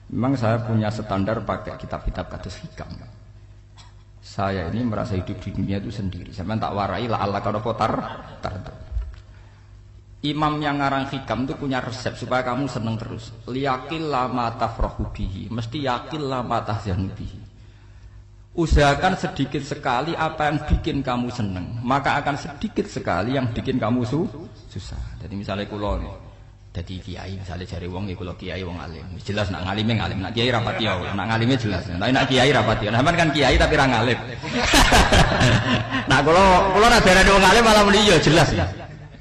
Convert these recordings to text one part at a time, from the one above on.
Memang saya punya standar pakai kitab-kitab kados hikam. Saya ini merasa hidup di dunia itu sendiri. Sampeyan tak warai la Allah kalau kotar. Imam yang ngarang hikam itu punya resep supaya kamu seneng terus. Liyakil lama tafrahu bihi, mesti yakil lama tahzanu bihi. Usahakan sedikit sekali apa yang bikin kamu seneng, maka akan sedikit sekali yang bikin kamu susah. Jadi misalnya kula jadi kiai, misalnya cari wong ya kula kiai wong alim. Jelas nak ngalime ngalim, nak kiai rapati ya, nak ngalime jelas. Tapi nak kiai rapati. Nah, kan kiai tapi ra ngalim. Nah, kula nak darani wong alim malah muni ya jelas ya.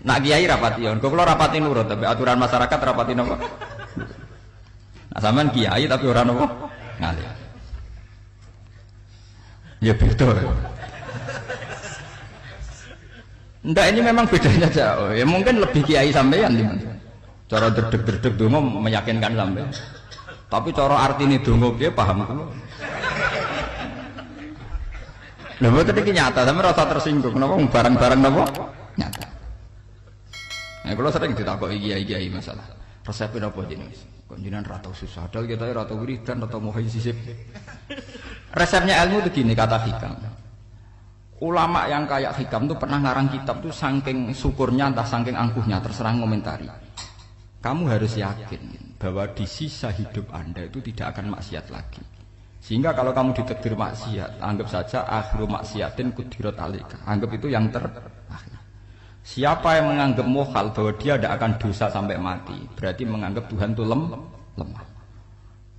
Nak kiai rapati ya, kula rapati nurut tapi aturan masyarakat rapati napa. Nah, sampean kiai tapi ora napa ngalim. Ya betul. Enggak, ini memang bedanya jauh. Ya mungkin lebih kiai sampean gimana? Cara derdek-derdek donga meyakinkan sampean. Tapi cara artine donga piye paham kula. Lha mboten iki nyata, sampean rasa tersinggung. Napa barang-barang napa? Nyata. Nah, kula sering ditakoki kiai-kiai masalah. Resepnya apa jenenge? Kok jenengan ra tau susah, padahal kita ra tau wiridan, ra tau mohi sisip. Resepnya ilmu itu gini kata hikam. Ulama yang kayak hikam itu pernah ngarang kitab tuh saking syukurnya entah saking angkuhnya terserah ngomentari. Kamu harus yakin bahwa di sisa hidup Anda itu tidak akan maksiat lagi. Sehingga kalau kamu ditakdir maksiat, anggap saja akhiru maksiatin kudirat alika. Anggap itu yang terakhir. Siapa yang menganggap mohal bahwa dia tidak akan dosa sampai mati, berarti menganggap Tuhan itu lemah.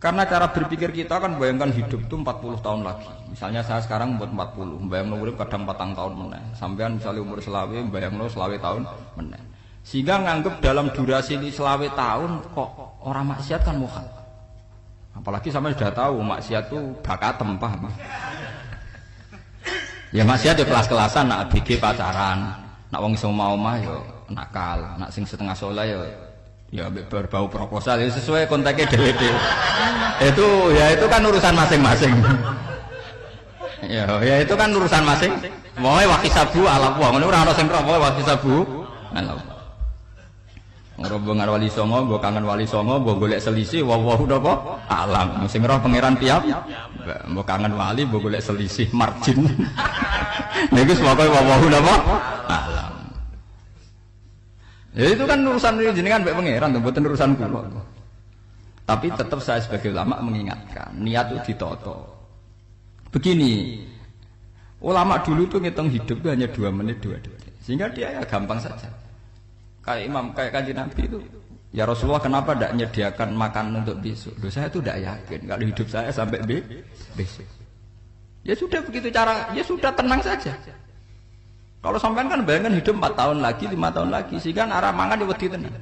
Karena cara berpikir kita kan bayangkan hidup itu 40 tahun lagi. Misalnya saya sekarang buat 40, bayangno urip kadang 4 tahun meneh. Sampean misalnya umur selawe, bayangno selawe tahun meneh. Sehingga nganggep dalam durasi ini selawe tahun kok orang maksiat kan mohal. Apalagi sampai sudah tahu maksiat itu bakatem, paham? Ya maksiat ya kelas-kelasan, nak BG pacaran. Nak wong iso omah ya nakal, nak sing setengah soleh ya berbau proposal ya sesuai kontaknya dhewe-dhewe. Itu kan urusan masing-masing. ya itu kan urusan masing. Moe wakisabu ala wa ngono ora ana sing ora moe wakisabu ala. Ngrobongan wali songo, mbok kangen wali songo, mbok golek selisih wawahu napa alam. Sing roh pangeran tiap mbok kangen wali, mbok golek selisih margin. Niku semoga wawahu napa alam. Ya itu kan urusan jenengan mbek pangeran, mboten urusan kula. Tapi tetap saya sebagai ulama mengingatkan, niat itu ditoto. Begini, ulama dulu tuh ngitung hidup itu hanya 2 menit 2 detik. Sehingga dia ya gampang saja. Kayak imam, kayak kanjeng Nabi itu, ya Rasulullah kenapa tidak menyediakan makanan untuk besok? Loh, saya itu tidak yakin kalau hidup saya sampai besok. Ya sudah begitu cara, ya sudah tenang saja. Kalau sampean kan bayangkan hidup 4 tahun lagi, 5 tahun lagi, sehingga arah mangan ya wedi tenan.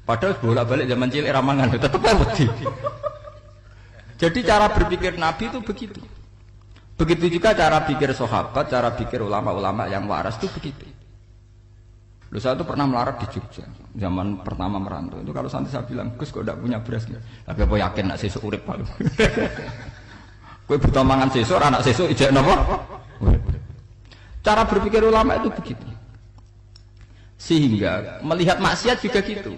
Padahal bolak-balik zaman cilik arah mangan tetap wedi. Jadi cara berpikir Nabi itu begitu. Begitu juga cara pikir sahabat, cara pikir ulama-ulama yang waras itu begitu. Loh, saya itu pernah melarat di Jogja zaman pertama merantau. Itu kalau santri saya bilang, Gus kok tidak punya beras? Tapi apa yakin nak sesuk urip Pak? Kowe buta mangan sesuk, anak sesuk ijek napa? Cara berpikir ulama itu begitu. Sehingga melihat maksiat juga gitu.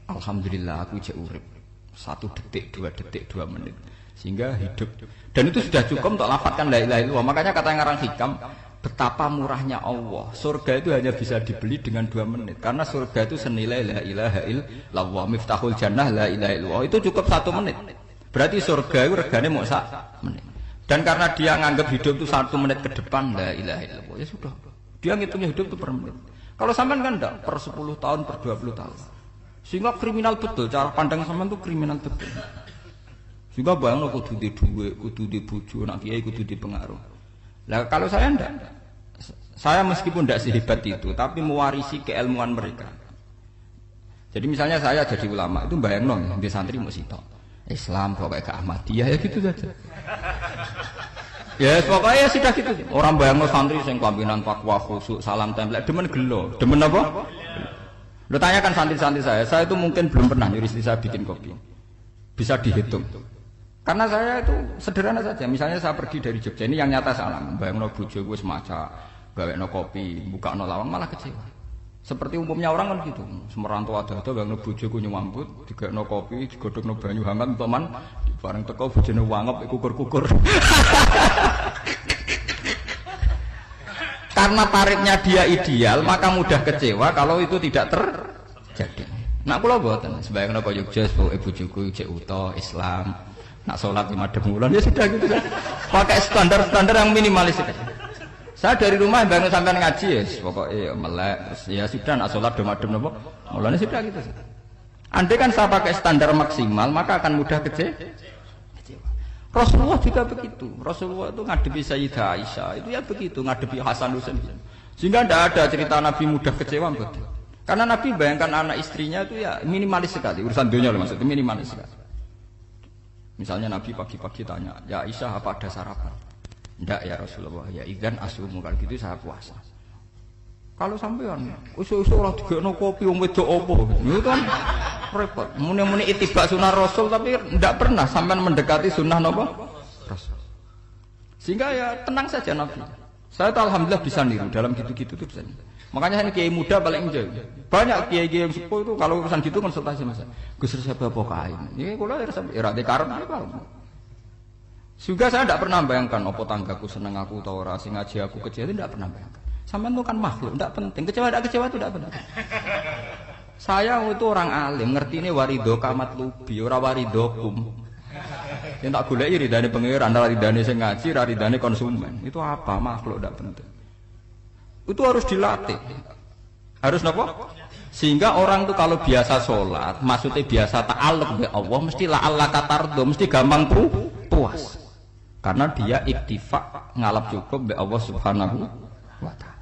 Alhamdulillah aku ijek urip. 1 detik, 2 detik, 2 menit. Sehingga hidup. Dan itu sudah cukup untuk lafadzkan la ilaha illallah. Makanya kata yang ngarang hikam, betapa murahnya Allah. Surga itu hanya bisa dibeli dengan 2 menit. Karena surga itu senilai la ilaha illallah. Miftahul jannah la ilaha illallah. Itu cukup 1 menit. Berarti surga itu regane mau 1 menit. Dan karena dia nganggap hidup itu 1 menit ke depan la ilaha illallah, ya sudah. Dia ngitungnya hidup itu per menit. Kalau sampean kan enggak, per 10 tahun, per 20 tahun. Sehingga kriminal betul, cara pandang sampean itu kriminal betul. Sehingga bayangno kudu di duwe, kudu di bojo, nak kiai kudu di pengaruh. Lah kalau saya enggak. Saya meskipun tidak sehebat itu, tapi mewarisi keilmuan mereka. Jadi misalnya saya jadi ulama, itu bayangno di santri mau sitok. Islam pokoknya ke Ahmadiyah ya gitu saja. Ya pokoknya ya sudah gitu. Orang bayangno santri sing pampinan takwa khusuk salam tempel demen gelo. Demen apa? Lo tanyakan santri-santri saya itu mungkin belum pernah nyuruh istri saya bikin kopi. Bisa dihitung. Karena saya itu sederhana saja. Misalnya saya pergi dari Jogja, ini yang nyata salam. Bayangno bojo gue semaca, gawekno kopi, bukakno lawang malah kecewa. Seperti umumnya orang kan gitu. Semerantau ada bayangno bojoku nyuambut, digawekno kopi, digodhogno banyu hangat teman Bareng teko bojone wangep kukur-kukur. Karena tarifnya dia ideal, maka mudah kecewa kalau itu tidak terjadi. Nak kula mboten, sembayang napa Yogya pokoke bojoku cek uta Islam. Nak salat 5 wulan ya sudah gitu. Pakai standar-standar yang minimalis saja. Saya dari rumah bangun sampai ngaji ya, pokoknya melek, ya sudah nak salat dem-dem napa. Mulane sudah gitu. Andai kan saya pakai standar maksimal, maka akan mudah kecewa. Rasulullah juga begitu. Rasulullah itu ngadepi Sayyidah Aisyah, itu ya begitu, ngadepi Hasan Husain. Sehingga tidak ada cerita Nabi mudah kecewa, betul. Karena Nabi bayangkan anak istrinya itu ya minimalis sekali, urusan dunia loh maksudnya minimalis sekali. Misalnya Nabi pagi-pagi tanya, ya Aisyah apa ada sarapan? Tidak ya Rasulullah, ya idzan asumu, kalau gitu saya puasa. Kalau sampean usul-usul ora digekno kopi wong wedok opo, itu kan repot. Muni-muni itibak sunnah Rasul tapi tidak pernah sampean mendekati sunnah napa Rasul. Sehingga ya tenang saja Nabi. Saya tahu alhamdulillah bisa niru dalam gitu-gitu tuh bisa. Makanya ini kiai muda paling enjoy. Banyak kiai-kiai yang sepuh itu kalau urusan gitu konsultasi Mas. Gus resep apa kae. Ini kula resep era karep apa. Juga saya tidak pernah bayangkan apa tanggaku seneng aku atau ora sing ngaji aku kecewa, tidak pernah bayangkan. Sampean itu kan makhluk, tidak penting. Kecewa tidak kecewa itu tidak penting. Saya itu orang alim, ngerti ini warido kamat lubi, ora waridokum. Yang tak goleki ridane pengiran, ridane sing ngaji, ridane konsumen. Itu apa? Makhluk tidak penting. Itu harus dilatih. Harus napa? Sehingga orang itu kalau biasa sholat, maksudnya biasa ta'alluq bi Allah, mesti la'alla katardo, mesti gampang puas. Karena dia iktifak ngalap cukup bi Allah Subhanahu wa ta'ala.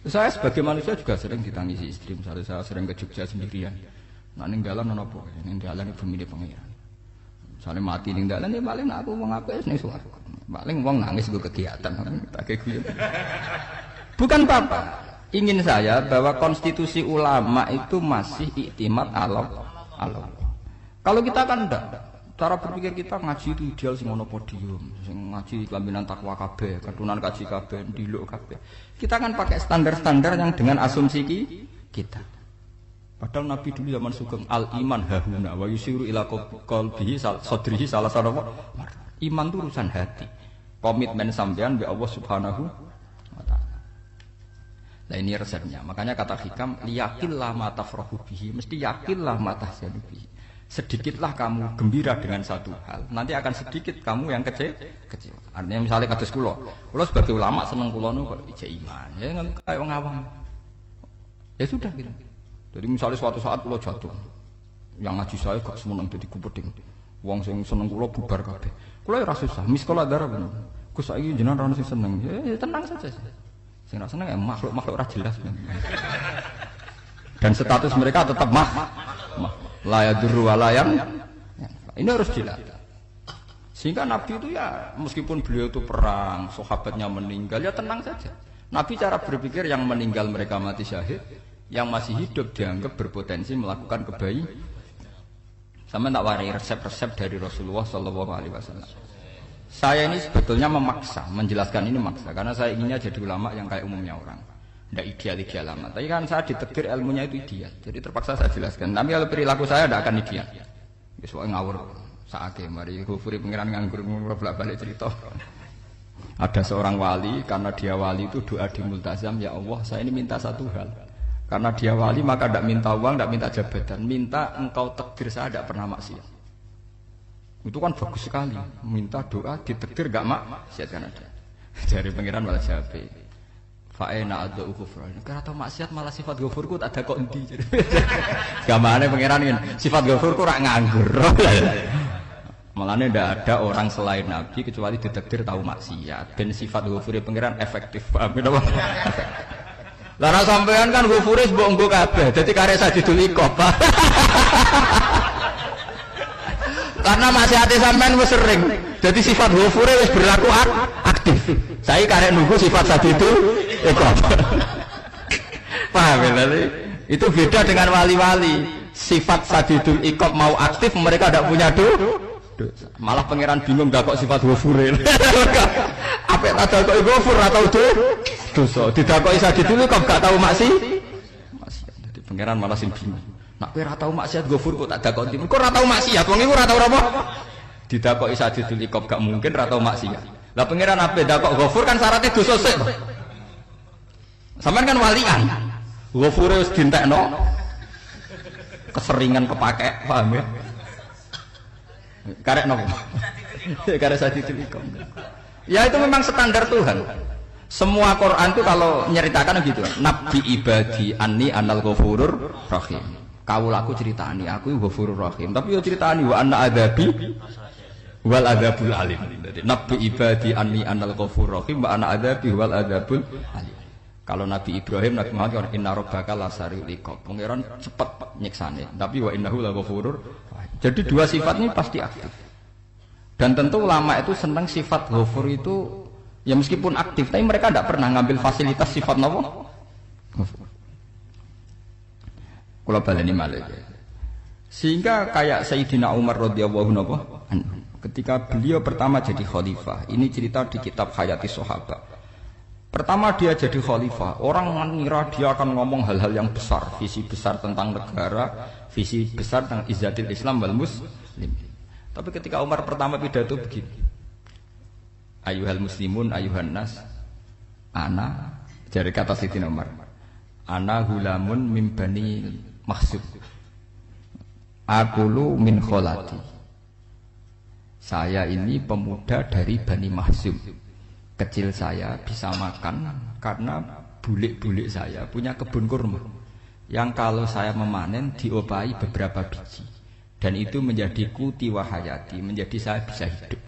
Saya sebagai manusia juga sering ditangisi istri, misalnya saya sering ke Jogja sendirian. Nah ning dalan ana apa? Ning dalan ibu milih pengiran. Misalnya mati ning dalan ya paling aku wong apik ning swarga. Paling wong nangis go kegiatan tak guyon. Bukan apa-apa. Ingin saya bahwa konstitusi ulama itu masih iktimat Allah. Kalau kita kan enggak. Cara berpikir kita ngaji itu ideal sing ono podium, sing ngaji kelaminan takwa kabeh, keturunan kaji kabeh, ndiluk kabeh. Kita kan pakai standar-standar yang dengan asumsi kita. Padahal Nabi dulu zaman sugeng al-iman hahuna wa yusiru ila qalbihi sadrihi salah satu iman itu urusan hati. Komitmen sampean be Allah Subhanahu wa taala. Nah ini resepnya. Makanya kata hikam liyaqillah ma tafrahu bihi, mesti yakinlah ma tahzanu bihi. Sedikitlah kamu gembira dengan satu hal, nanti akan sedikit kamu yang kecewa. Artinya misalnya kados kula sebagai ulama seneng kula nu kok ijek iman, ya kayak wong awam. Ya sudah gitu. Jadi misalnya suatu saat kula jatuh, yang ngaji saya gak semeneng dadi kupeding. Wong sing seneng kula bubar kabeh. Kula ya ora susah, miskola darah bener. Gus saiki jenengan ora sing seneng. Ya tenang saja. Sing ora seneng ya makhluk-makhluk ora jelas. Dan status mereka tetap layaduru walayam. Ini harus dilatih. Sehingga Nabi itu ya meskipun beliau itu perang, sahabatnya meninggal ya tenang saja. Nabi cara berpikir yang meninggal mereka mati syahid, yang masih hidup dianggap berpotensi melakukan kebaikan. Sama tak warai resep-resep dari Rasulullah SAW. Saya ini sebetulnya memaksa, menjelaskan ini maksa karena saya inginnya jadi ulama yang kayak umumnya orang. Tidak ideal amat. Tapi kan saya ditegir ilmunya itu ideal. Jadi terpaksa saya jelaskan. Tapi kalau perilaku saya tidak akan ideal. Soalnya ngawur. Saake mari Ghafuri pengiran nganggur bolak-balik cerita. Ada seorang wali, karena dia wali itu doa di multazam, ya Allah, saya ini minta satu hal. Karena dia wali maka tidak minta uang, tidak minta jabatan, minta engkau takdir saya tidak pernah maksiat. Itu kan bagus sekali. Minta doa ditakdir enggak maksiat kan ada. Dari pengiran malah Syafi'i. Fa'ena adau kufran. Karena tahu maksiat malah sifat ghafurku tak ada kok endi. Gamane pangeran ngene, sifat ghafurku rak nganggur. Malahnya tidak ada orang selain Nabi kecuali ditakdir tahu maksiat. Dan sifat ghafure pangeran efektif. Paham napa? Lah sampean kan ghafure mbok nggo kabeh. Dadi karek sajidul iqab. Karena maksiate sampean wis sering. Jadi sifat ghafure wis berlaku aktif. Saya karek nunggu sifat sajidul iqab. Paham ya? Itu beda dengan wali-wali. Sifat sajidul iqab mau aktif, mereka tidak punya dosa. Malah pangeran bingung gak kok sifat ghafure. Apa ada kok ghafur atau dosa. Tidak kok sajidul iqab gak tahu maksiat. Jadi pangeran malah sing bingung. Nak kowe ora tau maksiat Ghafur kok tak dakoni. Kok ora tau maksiat, wong iku ora tau apa? Didakoki Sadidul Iqab gak mungkin ora tau maksiat. Lah pangeran ape dakok Ghafur kan syaratnya dosa sik. Sampeyan kan walian. Ghafure wis dientekno. Keseringan kepake, paham ya? Karek nopo? Karek Sadidul Iqab. Ya itu memang standar Tuhan. Semua Quran itu kalau nyeritakan gitu. Nabi ibadi anni anal ghafurur rahim. Kawulaku ceritani aku ghafurur rahim. Tapi yo ceritani wa anna adzabi wal adzabul alim. Jadi Nabi ibadi anni anal ghafurur rahim wa anna adzabi wal adzabul alim. Kalau Nabi Ibrahim, Nabi Muhammad inna rabbaka lasariul iqab. Pangeran cepat nyiksane. Tapi wa innahu laghafurur rahim. Jadi dua sifat ini pasti aktif. Dan tentu ulama itu senang sifat ghafur itu ya meskipun aktif, tapi mereka tidak pernah ngambil fasilitas sifat apa? Ghafur. Kula baleni malih. Sehingga kayak Sayyidina Umar radhiyallahu anhu ketika beliau pertama jadi khalifah, ini cerita di kitab Hayati Sahabat. Pertama dia jadi khalifah, orang mengira dia akan ngomong hal-hal yang besar, visi besar tentang negara, visi besar tentang izzatil Islam wal muslim. Tapi ketika Umar pertama pidato begini, Ayuhal muslimun ayuhan nas, ana dari kata Sayyidina Umar, ana hulamun min bani Mahsub, akulu min kholati. Saya ini pemuda dari Bani Mahsub. Kecil saya bisa makan karena bulik-bulik saya punya kebun kurma yang kalau saya memanen diopahi beberapa biji, dan itu menjadi kuti wahayati, menjadi saya bisa hidup.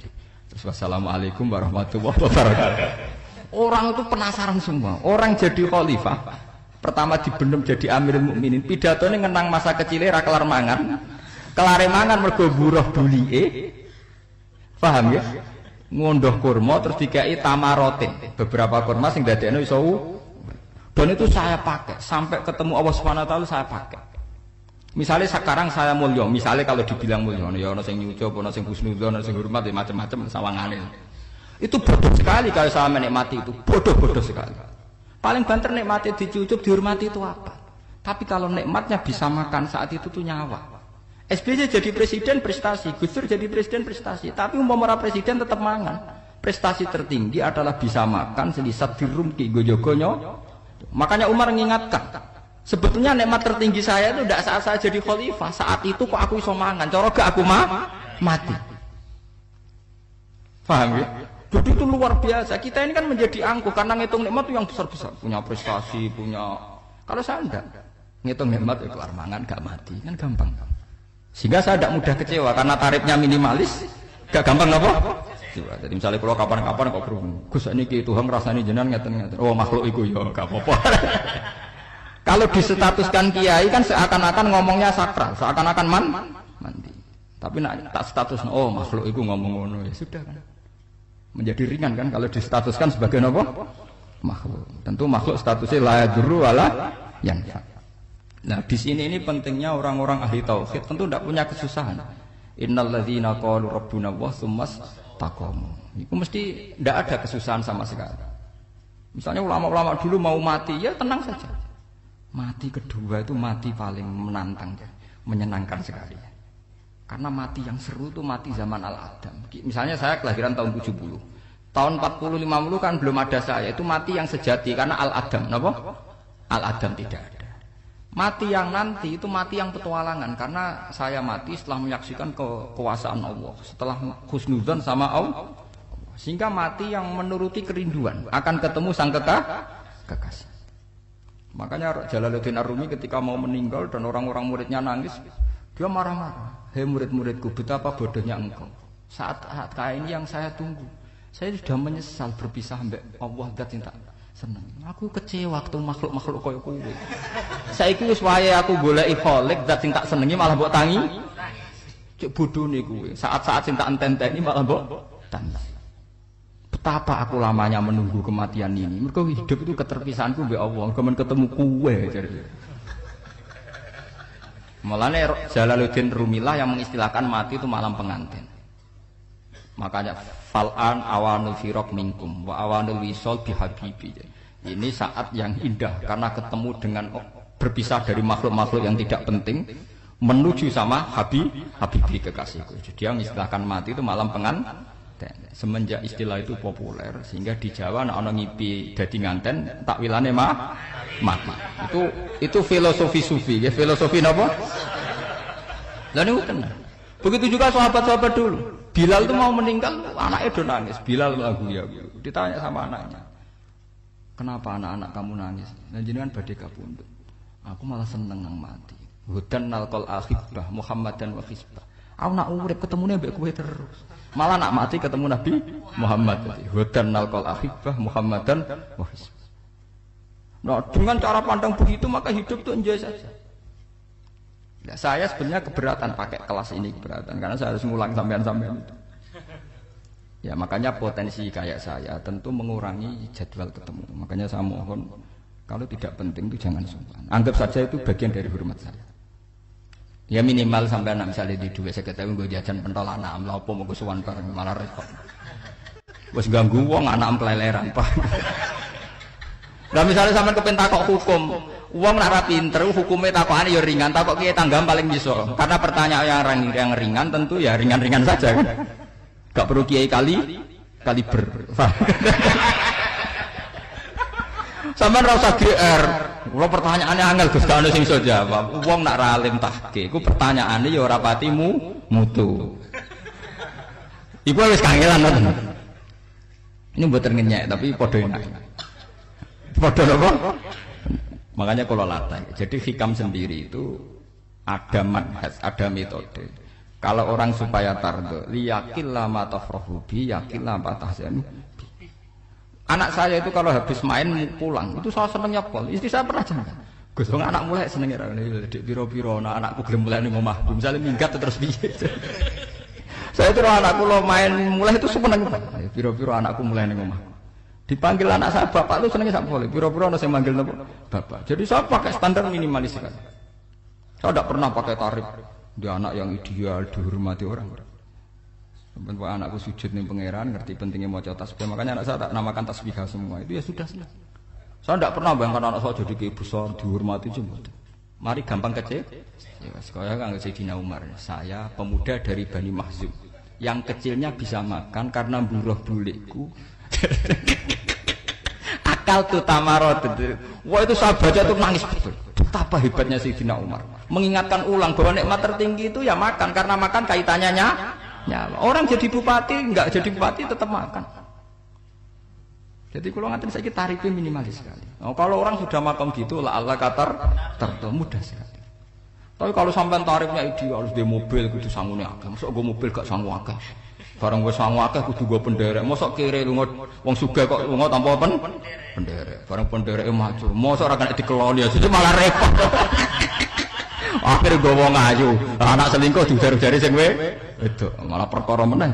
Terus wassalamualaikum warahmatullahi wabarakatuh. Orang itu penasaran semua. Orang jadi khalifah pertama dibenem jadi Amirul Mukminin, pidatone ngenang masa kecilnya ra kelar mangan. Kelare mangan mergo buruh bulike. Paham ya? Ngondoh kurma terus dikai tamarotin. Beberapa kurma sing dadekno iso. Dan itu saya pakai sampai ketemu Allah Subhanahu wa taala saya pakai. Misalnya sekarang saya mulya, misalnya kalau dibilang mulya, ya ana sing nyucup, ana sing husnudzon, ana sing hormat, ya macam-macam sawangane. Itu bodoh sekali kalau saya menikmati itu, bodoh sekali. Paling banter nikmati dicucup, dihormati itu apa? Tapi kalau nikmatnya bisa makan saat itu tuh nyawa. SBY jadi presiden prestasi, Gus Dur jadi presiden prestasi. Tapi umpama presiden tetap mangan. Prestasi tertinggi adalah bisa makan selisat dirumki gojo-gonyo. Makanya Umar mengingatkan, sebetulnya nikmat tertinggi saya itu tidak saat saya jadi khalifah. Saat itu kok aku iso mangan, cara gak aku mati. Paham ya? Jadi itu luar biasa. Kita ini kan menjadi angkuh karena ngitung nikmat itu yang besar-besar, punya prestasi, punya. Kalau saya enggak ngitung nikmat itu kelar mangan gak mati, kan gampang. Sehingga saya tidak mudah kecewa karena tarifnya minimalis, gak gampang apa? Jadi misalnya kalau kapan-kapan kok berhubung, Gus ini Tuhan rasanya jenengan ngeten-ngeten. Oh makhluk itu ya gak apa-apa. Kalau disetatuskan kiai kan seakan-akan ngomongnya sakral, seakan-akan mandi. Tapi nak tak status, oh makhluk itu ngomong ngono ya sudah kan. Menjadi ringan kan kalau distatuskan sebagai apa? Makhluk. Tentu makhluk statusnya la yadurru wala yanfa. Nah di sini ini pentingnya orang-orang ahli tauhid tentu tidak punya kesusahan. Innal ladzina qalu rabbuna Allah tsummas taqamu. Itu mesti tidak ada kesusahan sama sekali. Misalnya ulama-ulama dulu mau mati ya tenang saja. Mati kedua itu mati paling menantang, menyenangkan sekali. Karena mati yang seru itu mati zaman Al-Adam. Misalnya saya kelahiran tahun 70. Tahun 40-50 kan belum ada saya. Itu mati yang sejati karena Al-Adam. Kenapa? Al-Adam tidak ada. Mati yang nanti itu mati yang petualangan. Karena saya mati setelah menyaksikan kekuasaan Allah. Setelah husnudzon sama Allah. Sehingga mati yang menuruti kerinduan. Akan ketemu sang kekasih. Makanya Jalaluddin Ar-Rumi ketika mau meninggal dan orang-orang muridnya nangis. Dia marah-marah. Hei murid-muridku, betapa bodohnya engkau. Saat kayak ini yang saya tunggu. Saya sudah menyesal berpisah mbak Allah dat cinta seneng. Aku kecewa waktu makhluk-makhluk koyo kowe. Saiki wis wayahe aku goleki kholik dat sing tak senengi malah mbok tangi. Cek bodone kowe. Saat-saat sing tak enten-enteni malah mbok tangi. Betapa aku lamanya menunggu kematian ini. Mergo hidup itu keterpisahanku mbek Allah. Kemen ketemu kowe jare. Mulane Jalaluddin Rumilah yang mengistilahkan mati itu malam pengantin. Makanya fal'an awanul firaq minkum wa awanul wisol bihabibi. Ini saat yang indah karena ketemu dengan berpisah dari makhluk-makhluk yang tidak penting menuju sama Habibi kekasihku. Jadi dia mengistilahkan mati itu malam penganten. Semenjak istilah itu populer sehingga di Jawa ana ngipi dadi nganten takwilane mati. Itu filosofi sufi, ya filosofi napa? Lah niku tenan. Begitu juga sahabat-sahabat dulu. Bilal itu mau meninggal, anaknya do nangis. Bilal lagu ya. Ditanya sama anaknya, kenapa anak-anak kamu nangis? Nah jenengan badhe kapundhut. Aku malah seneng nang mati. Hudan nalqal akhibah Muhammadan wa hizbah. Aku nak urip ketemune mbek kowe terus. Malah nak mati ketemu Nabi Muhammad. Hudan nalqal akhibah Muhammadan wa hizbah. Nah, dengan cara pandang begitu maka hidup itu enjoy saja. Nah, saya sebenarnya keberatan pakai kelas ini keberatan karena saya harus ngulang sampean-sampean itu. Ya makanya potensi kayak saya tentu mengurangi jadwal ketemu. Makanya saya mohon kalau tidak penting itu jangan sungkan. Anggap saja itu bagian dari hormat saya. Ya minimal sampai anak misalnya di dua saya ketahui gue jajan pentol anak melapo mau kesuwan bareng malah repot. Wes ganggu wong anak keleleran pak. Nah misalnya sampai kepen takok hukum, uang nak ra pinter hukumnya takokane ya ringan, takok kiye tanggam paling iso. Karena pertanyaan yang ringan tentu ya ringan-ringan saja kan. Gak perlu kiai kaliber. Sampeyan ra usah GR. Kula pertanyaannya angel Gus gak ono sing iso jawab. Wong nak ra alim tahke, iku pertanyaane ya ora pati mutu. Iku wis kangelan ngoten. Ini mboten ngenyek tapi padha enak. Padha napa? Makanya kalau latih. Jadi hikam sendiri itu ada manhaj, ada metode. Kalau orang supaya tardo, liyakil lama tafrahu bi, yakil lama tahzanu. Anak saya itu kalau habis main pulang, itu saya senengnya pol. Istri saya pernah jangan. Gus, anak mulai senengnya dek piro-piro, anakku gelem mulai ning omah. Misalnya minggat terus piye. Saya itu anakku lo main mulai itu seneng. Piro-piro anakku mulai ning omah. Dipanggil anak saya bapak itu senengnya sak boleh. Piro-piro ana sing manggil napa? Bapak. Jadi saya pakai standar minimalis sekali. Saya tidak pernah pakai tarif dia anak yang ideal dihormati orang. Sampai anakku sujud ning pangeran ngerti pentingnya maca tasbih. Makanya anak saya tak namakan tasbih semua. Itu ya sudah selesai. Saya tidak pernah bayangkan anak saya jadi kiai besar dihormati cuma. Mari gampang kecil. Ya sekolah kan Sayyidina Umar. Saya pemuda dari Bani Mahzum. Yang kecilnya bisa makan karena buruh bulikku. Akal tuh tamarot. Wah itu saya baca tuh nangis betul. Betapa hebatnya Sayyidina Umar. Mengingatkan ulang bahwa nikmat tertinggi itu ya makan karena makan kaitannya nyawa. Orang jadi bupati enggak jadi bupati tetap makan. Jadi kalau ngatain saya tarifnya minimalis sekali. Nah, kalau orang sudah makan gitu lah Allah katar mudah sekali. Tapi kalau sampai tarifnya ideal harus di mobil kudu sangune akeh. Mosok gue mobil gak sangu akeh. Barang gue sangu akeh kudu gue penderek. Mosok kere lunga wong sugih kok lunga tanpa penderek. Barang pendereke maju. Mosok ora kena dikeloni aja malah repot. Akhirnya gue wong ayu. Anak selingkuh diujar-ujari sing itu malah perkara meneh.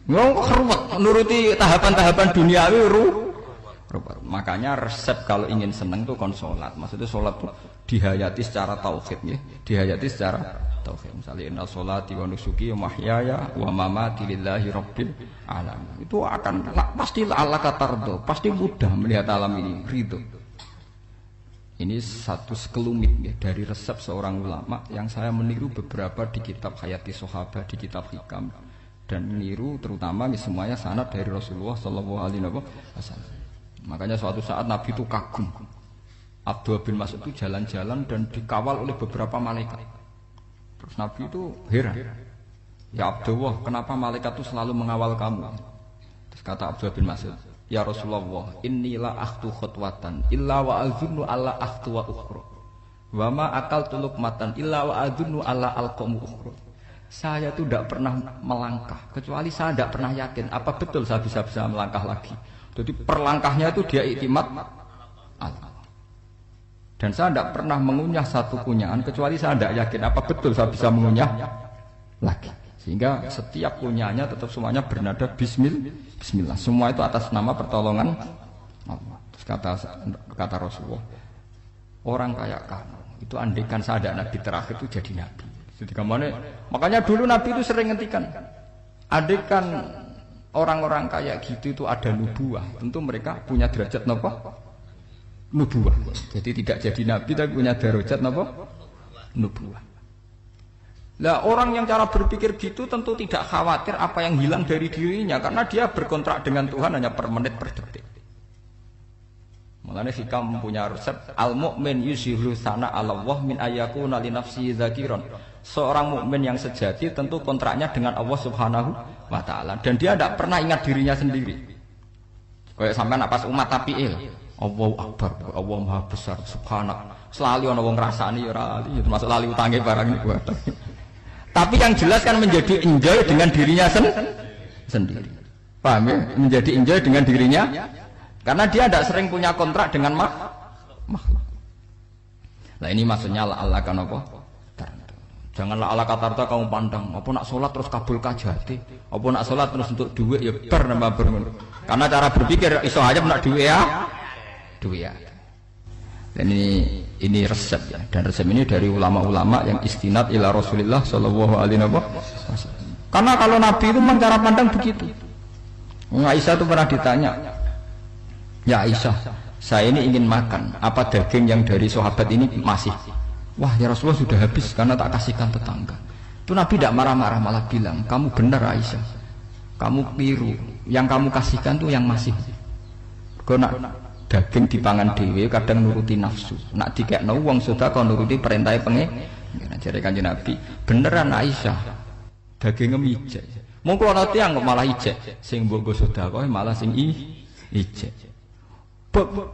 Ngomong keruwet menuruti tahapan-tahapan duniawi makanya resep kalau ingin seneng tuh kon salat. Maksudnya salat tuh dihayati secara tauhid ya. Dihayati secara tauhid. Misalnya inna sholati wa nusuki wa mahyaya wa mamati lillahi rabbil alamin. Itu akan pasti Allah katardo, pasti mudah melihat alam ini ridho. Ini satu sekelumit ya, dari resep seorang ulama yang saya meniru beberapa di kitab Hayati Sahabat, di kitab Hikam dan meniru terutama semuanya sanad dari Rasulullah Shallallahu Alaihi Wasallam. Makanya suatu saat Nabi itu kagum. Abdullah bin Mas'ud itu jalan-jalan dan dikawal oleh beberapa malaikat. Terus Nabi itu heran. Ya Abdullah, kenapa malaikat itu selalu mengawal kamu? Terus kata Abdullah bin Mas'ud, ya Rasulullah, inilah akhtu khutwatan illa wa azunnu alla akhtu wa ukhra. Wa ma akaltu luqmatan illa wa azunnu alla alqamu ukhra. Saya itu tidak pernah melangkah kecuali saya tidak pernah yakin apa betul saya bisa melangkah lagi. Jadi perlangkahnya itu dia iktimat Allah. Dan saya tidak pernah mengunyah satu kunyahan kecuali saya tidak yakin apa betul saya bisa mengunyah lagi. Sehingga setiap kunyahannya tetap semuanya bernada Bismillah. Semua itu atas nama pertolongan Allah. Terus kata Rasulullah, orang kayak kamu itu andaikan saya ada nabi terakhir itu jadi nabi. Jadi makanya dulu Nabi itu sering ngendikan, andaikan orang-orang kayak gitu itu ada nubuah, tentu mereka punya derajat napa? nubuwah. Jadi tidak jadi nabi tapi punya darajat napa? Nubuwah. Lah orang yang cara berpikir gitu tentu tidak khawatir apa yang hilang dari dirinya karena dia berkontrak dengan Tuhan hanya per menit per detik. Mulane hikam punya resep al-mu'min yusiru sana Allah min ayyakuna li nafsi dzakiran. Seorang mukmin yang sejati tentu kontraknya dengan Allah Subhanahu wa taala dan dia tidak pernah ingat dirinya sendiri. Kayak sampean pas umat tapiil, Allahu Akbar, Allah Maha Besar, subhanak. Selalu ana wong ngrasani ora lali, termasuk lali utange barang niku. Tapi yang jelas kan menjadi enjoy dengan dirinya sendiri. Paham ya? Menjadi enjoy dengan dirinya karena dia tidak sering punya kontrak dengan makhluk. Nah ini maksudnya Allah kan apa? Janganlah ala katarta kamu pandang, apa nak sholat terus kabul kajati, apa nak sholat terus untuk duit ya bernama bermun. Karena cara berpikir iso aja nak duit ya. Dan ini resep ya, dan resep ini dari ulama-ulama yang istinad ila Rasulullah Shallallahu Alaihi Wasallam. Karena kalau Nabi itu memang cara pandang begitu. Aisyah itu pernah ditanya, ya Aisyah, saya ini ingin makan, apa daging yang dari sahabat ini masih? Wah ya Rasulullah sudah habis karena tak kasihkan tetangga. Itu Nabi tidak marah-marah malah bilang, kamu benar Aisyah, kamu keliru, yang kamu kasihkan tuh yang masih. Karena daging dipangan dewe kadang nuruti nafsu, nak dikekno wong sedekah nuruti perintah pengen. Jare Kanjeng Nabi, beneran Aisyah, dagingnya ijek. Mongko ana tiyang kok malah ijek, sing mbok sedekah malah sing ijek.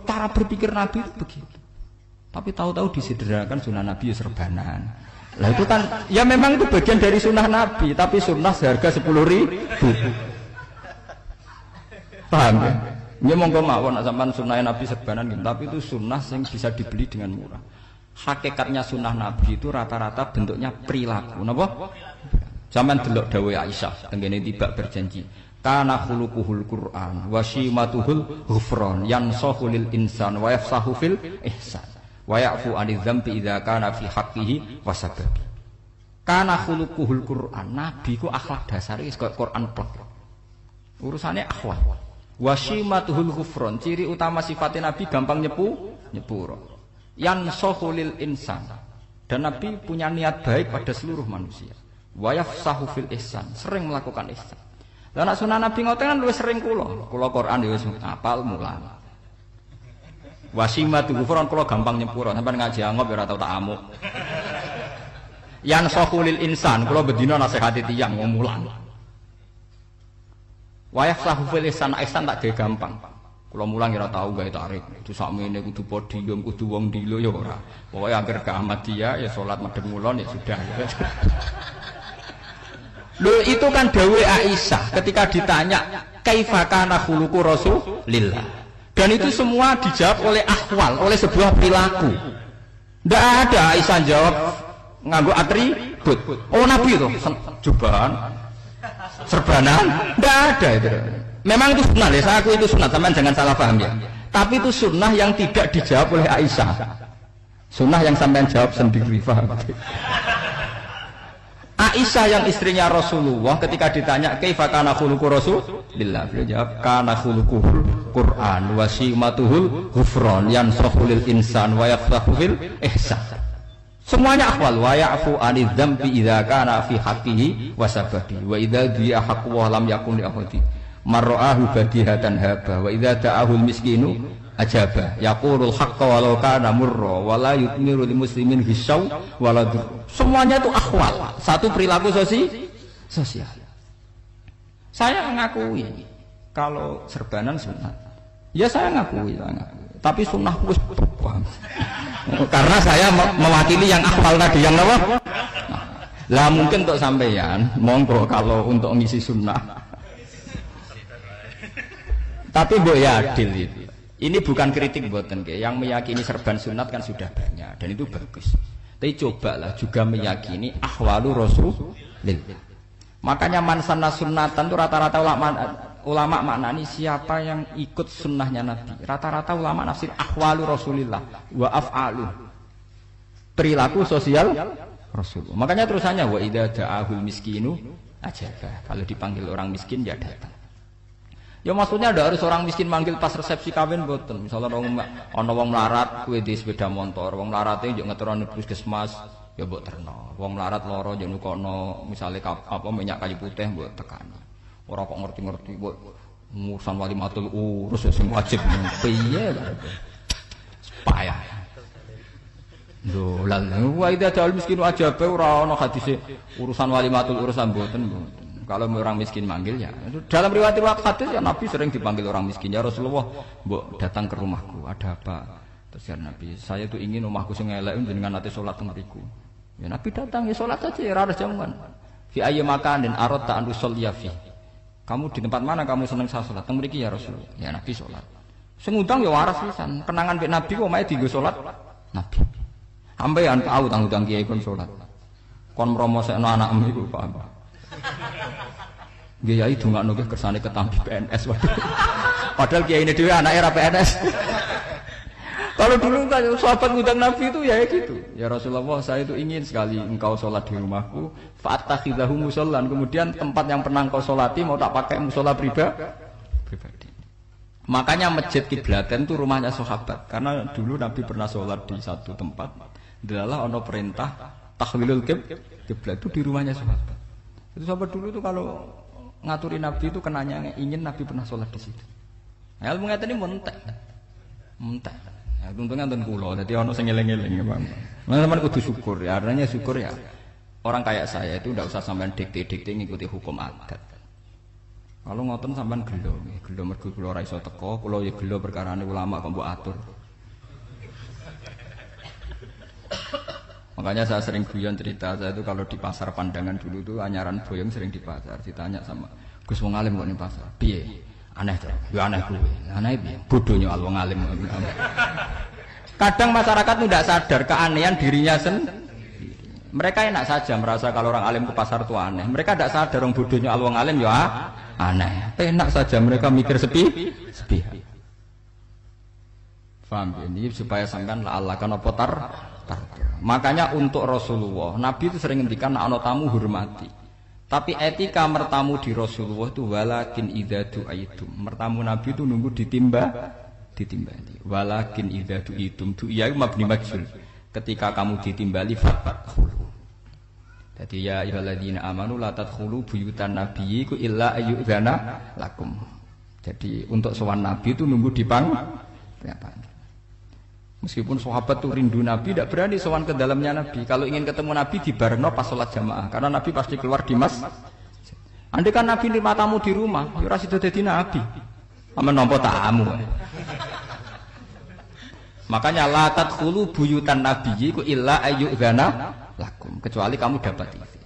Cara berpikir Nabi itu begitu. Tapi tahu-tahu disederhanakan sunnah Nabi serbanan. Lah itu kan ya memang itu bagian dari sunnah Nabi, tapi sunnah seharga 10.000. Paham ya? Ini monggo mawon sampean sunnah Nabi serbanan gitu, tapi itu sunnah yang bisa dibeli dengan murah. Hakikatnya sunnah Nabi itu rata-rata bentuknya perilaku. Napa? Sampean delok dawuh Aisyah tengene tiba berjanji. Kana khuluquhul Qur'an wa shimatuhul ghufran yansahu lil insan wa yafsahu fil ihsan. Wa ya'fu 'anil dzambi idza kana fi haqqihi wa sababi. Kana khuluquhul Qur'an, nabi ku akhlak dasare wis kaya Quran plek. Urusane akhwat. Wa shimatuhul ghufran, ciri utama sifatnya nabi gampang nyepuro. Yansahu lil insan. Dan nabi punya niat baik pada seluruh manusia. Wa yafsahu fil ihsan, sering melakukan ihsan. Lah nek sunah nabi ngoten kan luwih sering kula Quran ya wis apal mulang. Wasimatu ghufran kula gampang nyepuro, sampean ngaji angop ya ora tau tak amuk. Yang sahulil insan kula bedina nasihati tiyang wong mulang. Wayah sahufil ihsan tak gawe gampang. Kula mulang ya ora tau gawe tarik. Itu sakmene kudu podium, kudu wong dilo ya ora. Pokoke anggere ke Ahmadiyah ya salat madhep ngulon ya sudah. Lho itu kan dawuh Aisyah ketika ditanya kaifa kana khuluqu Rasulillah. Dan itu semua dijawab oleh akhwal, oleh sebuah perilaku. Tidak ada Aisyah jawab nganggo atribut. Oh Nabi itu jubahan, serbanan, tidak ada itu. Memang itu sunnah ya, saya aku itu sunnah, teman jangan salah paham ya. Tapi itu sunnah yang tidak dijawab oleh Aisyah. Sunnah yang sampean jawab sendiri, paham? Aisyah yang istrinya Rasulullah ketika ditanya kaifa kana khuluqu Rasulillah, beliau jawab kana khuluquhul Qur'an wa simatuhul ghufran yansahu lil insan wa yafsahu fil ihsan. Semuanya akhwal wa ya'fu 'anil dzambi idza kana fi haqqihi wa sababi wa idza di'a haqqu wa lam yakun li ahadi marra'ahu badihatan haba wa idza ta'ahul miskinu ajaba yaqulul haqqa walau kana murra wa la yutmiru lil muslimin hisaw wala dur. Semuanya itu akhwal, satu perilaku sosial. Saya mengakui kalau serbanan sunat. Ya saya ngakui. Tapi sunnah wis paham. Karena saya mewakili yang akhwal tadi yang apa? Lah mungkin untuk sampeyan, monggo kalau untuk ngisi sunnah. Tapi mbok ya adil itu. Ini bukan kritik mboten nggih. Yang meyakini serban sunat kan sudah banyak dan itu bagus. Tapi cobalah juga meyakini ahwalu Rasulillah. Makanya man sanna sunnatan itu rata-rata ulama maknani siapa yang ikut sunnahnya Nabi. Rata-rata ulama nafsir ahwalu Rasulillah wa af'alu. Perilaku sosial Rasulullah. Makanya terusannya wa idza da'ahul miskinu ajaba. Kalau dipanggil orang miskin ya datang. Ya maksudnya ada harus orang miskin manggil pas resepsi kawin mboten. Misalnya ana wong melarat kuwi di sepeda motor, wong melarate yo ngeterone puskesmas ya mbok terno. Wong melarat lara yo nukono misale minyak kayu putih mbok tekani. Ora kok ngerti-ngerti mbok urusan walimatul urus sing wajib piye lho. Payah. Lho, wa idza ta'al miskinu ajabe ora ana hadise urusan walimatul urusan mboten. Kalau orang miskin manggil ya. Dalam riwayat hadis ya Nabi sering dipanggil orang miskin. Ya Rasulullah, mbok datang ke rumahku, ada apa? Terus ya Nabi, saya tuh ingin rumahku sing elek jenengan nate salat teng mriku. Ya Nabi datang ya salat saja ya ora jamuan. Fi ayyi makanin aradta an tusalliya fi. Kamu di tempat mana kamu seneng saya salat? Teng mriki ya Rasulullah. Ya Nabi salat. Sing ngundang ya waras pisan. Kenangan mbek Nabi kok mae dienggo salat Nabi. Sampeyan tahu tanggung kiai kon salat. Kon mromosekno anakmu iku paham. Kiai dongakno ke kersane ketampi PNS waduh. Padahal kiai ini dhewe anake ra PNS. Kalau dulu kan sahabat ngundang Nabi itu ya gitu. Ya Rasulullah, saya itu ingin sekali engkau sholat di rumahku. Fa'atakhidahu musallan. Kemudian tempat yang pernah engkau sholati mau tak pakai musola pribadi. Makanya masjid Kiblaten itu rumahnya sahabat. Karena dulu Nabi pernah sholat di satu tempat. Adalah ono perintah tahlilul kiblat itu di rumahnya sahabat. Itu sahabat dulu itu kalau ngaturin Nabi itu kenanya ingin Nabi pernah sholat di situ. Nah, ilmu ngeten ini mentek. Ya, untungnya nonton kulo, jadi ono sing eling-eling ya Pak. Teman-teman kudu syukur ya, artinya syukur ya. Orang kayak saya itu tidak usah sampean dikte-dikte ngikuti hukum adat. Kalau ngoten sampean gelo mergo kula ora iso teko, kula ya gelo perkarane ulama kok mbok atur. Makanya saya sering guyon cerita saya itu kalau di pasar Pandangan dulu tuh anyaran boyong sering di pasar ditanya sama Gus wong alim kok ning pasar. Piye? Aneh to. Ya aneh kuwi. Aneh piye? Bodohnya wong alim. Kadang masyarakat itu tidak sadar keanehan dirinya sendiri. Mereka enak saja merasa kalau orang alim ke pasar itu aneh. Mereka tidak sadar orang bodohnya wong alim ya aneh. Enak saja mereka mikir sepi. Paham ini supaya sampean la Allah kan apa tar. Makanya untuk Rasulullah, Nabi itu sering ngendikan nek ana tamu hormati. Tapi etika mertamu di Rasulullah itu walakin idza du'aitum. Mertamu Nabi itu nunggu ditimbali. Walakin idza du'itum ya mabni majhul. Ketika kamu ditimbali fadkhulu. Jadi ya ayyuhalladzina amanu la tadkhulu buyutan nabiyyi illa ayyudzana lakum. Jadi untuk sowan Nabi itu nunggu dipanggil. Meskipun sahabat tuh rindu Nabi, tidak berani sowan ke dalamnya Nabi. Kalau ingin ketemu Nabi di barno pas sholat jamaah, karena Nabi pasti keluar di masjid. Andai kan Nabi nerima tamu di rumah, ya ora sida dadi Nabi. Amen nampa tamu. Makanya la tadkhulu buyutan nabiyyi ku illa ayyudzana lakum, kecuali kamu dapat izin.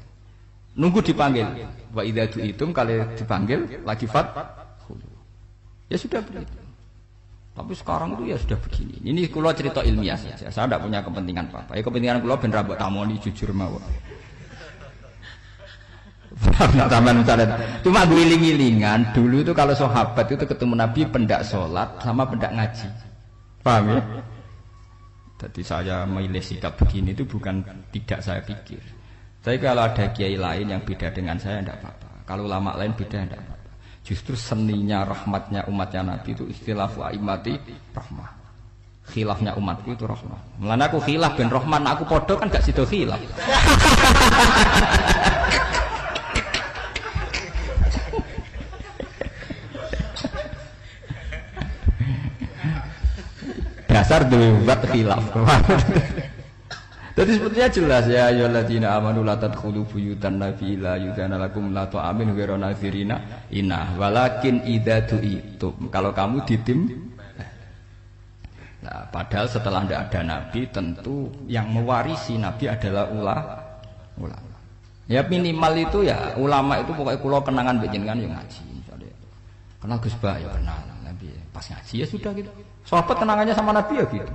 Nunggu dipanggil. Wa idza du'itum kalau dipanggil lagi fadkhulu. Ya sudah begitu. Tapi sekarang itu ya sudah begini. Ini kula cerita ilmiah saja. Saya tidak punya kepentingan apa-apa. Ya kepentingan kula ben ra mbok tamoni jujur mawon. Cuma guling-gilingan dulu itu kalau sahabat itu ketemu Nabi pendak sholat sama pendak ngaji. Paham ya? Jadi saya memilih sikap begini itu bukan tidak saya pikir. Tapi kalau ada kiai lain yang beda dengan saya tidak apa-apa. Kalau ulama lain beda tidak apa-apa. Justru seninya rahmatnya umatnya Nabi itu istilahu aimati rahmah. Khilafnya umatku itu rahmah. Mulane aku khilaf ben rahman, aku podo kan gak sido khilaf. Dasar duwe buat khilaf. Jadi sebetulnya jelas ya ayyuhalladzina amanu la tadkhulu buyutan nabi la yudzana lakum la ta'amin ghairu nazirina inna walakin idza du'itum. Kalau kamu nah, padahal setelah tidak ada nabi tentu yang mewarisi nabi adalah ulama. Ya minimal itu ya ulama itu pokoknya kula kenangan mbek jenengan yang ngaji. Misalnya kenal Gus Ba ya kenal nabi pas ngaji ya sudah gitu. Sahabat kenangannya sama nabi ya gitu.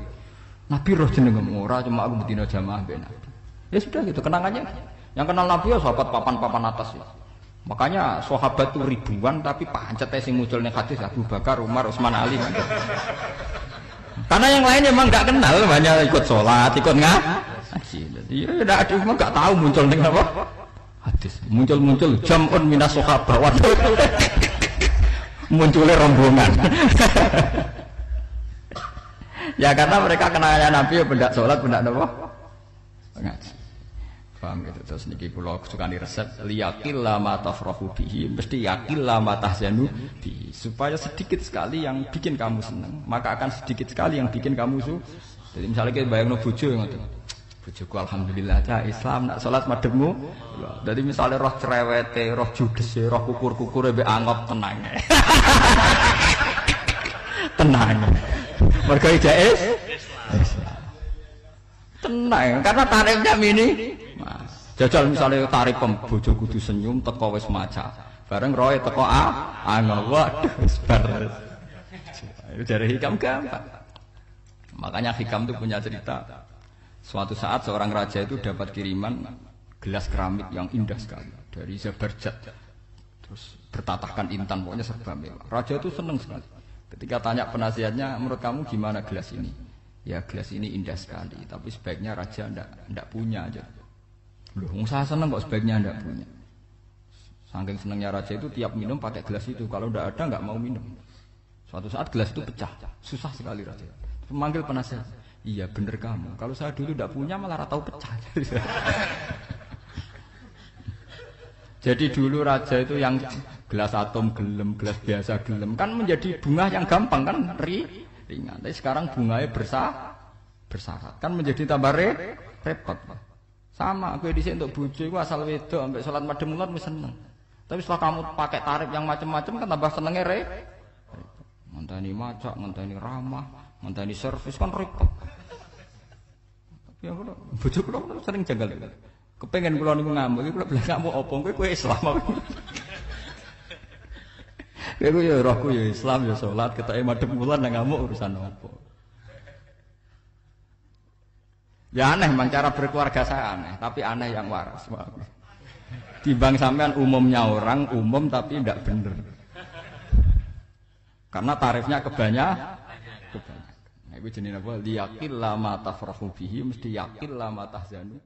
Nabi roh jenengem ora cuma aku betina jamaah mbek Nabi. Ya sudah gitu kenangannya. Yang kenal Nabi ya sahabat papan-papan atas ya. Makanya sahabat itu ribuan tapi pancet sing muncul ning hadis Abu Bakar, Umar, Utsman, Ali. Karena yang lain memang enggak kenal, hanya ikut sholat, ikut ngaji. Jadi ya enggak ada memang enggak tahu muncul ning apa? Hadis. Muncul-muncul jam'un minas sahabah. munculnya rombongan. Ya karena mereka kenalnya Nabi ya benda sholat, benda apa? Ngaji. Paham gitu. Terus niki kula sukani resep liyaqil lama tafrahu bihi, mesti yaqil lama tahzanu bihi. Supaya sedikit sekali yang bikin kamu senang, maka akan sedikit sekali yang bikin kamu Jadi misalnya kita bayangno bojo ngoten. Bojoku alhamdulillah cah Islam nak salat madhepmu. Jadi misalnya roh cerewete, roh judese, roh kukur-kukure mbek angop tenang. Tenang. Mergo jais tenang karena tarifnya mini. Jajal misalnya tarif bojo kudu senyum teko wis maca. Bareng roe teko angop. Waduh wis bar. Dari hikam gampang. Makanya hikam itu punya cerita. Suatu saat seorang raja itu dapat kiriman gelas keramik yang indah sekali dari Zabarjat. Terus bertatahkan intan, pokoknya serba mewah. Raja itu senang sekali. Ketika tanya penasihatnya, menurut kamu gimana gelas ini? Ya gelas ini indah sekali, tapi sebaiknya raja ndak punya aja. Loh, saya senang kok sebaiknya ndak punya. Saking senangnya raja itu tiap minum pakai gelas itu, kalau ndak ada nggak mau minum. Suatu saat gelas itu pecah, susah sekali raja. Memanggil penasihat, iya bener kamu. Kalau saya dulu ndak punya malah tahu pecah. Jadi dulu raja itu yang gelas atom gelem, gelas biasa gelem, kan menjadi bunga yang gampang kan ringan. Tapi sekarang bunganya bersyarat, kan menjadi tambah repot. Sama aku di sini untuk bojo itu asal wedok sampai salat madhep mulat wis seneng. Tapi setelah kamu pakai tarif yang macam-macam kan tambah senengnya ngenteni macak, ngenteni ramah, ngenteni servis kan repot. Tapi aku bojo kula sering janggal. Kepengen kula niku ngamuk, iki kula bilang ngamuk apa kowe Islam apa. Kowe ya rohku ya Islam ya salat, ketoke madhep mulan nang ngamuk urusan apa. Ya aneh memang cara berkeluarga saya aneh, tapi aneh yang waras. Timbang sampean umumnya orang umum tapi tidak bener. Karena tarifnya kebanyakan. Nah, itu jenenge apa? Liyaqil lama tafrahu bihi, mesti yaqil lama tahzanu.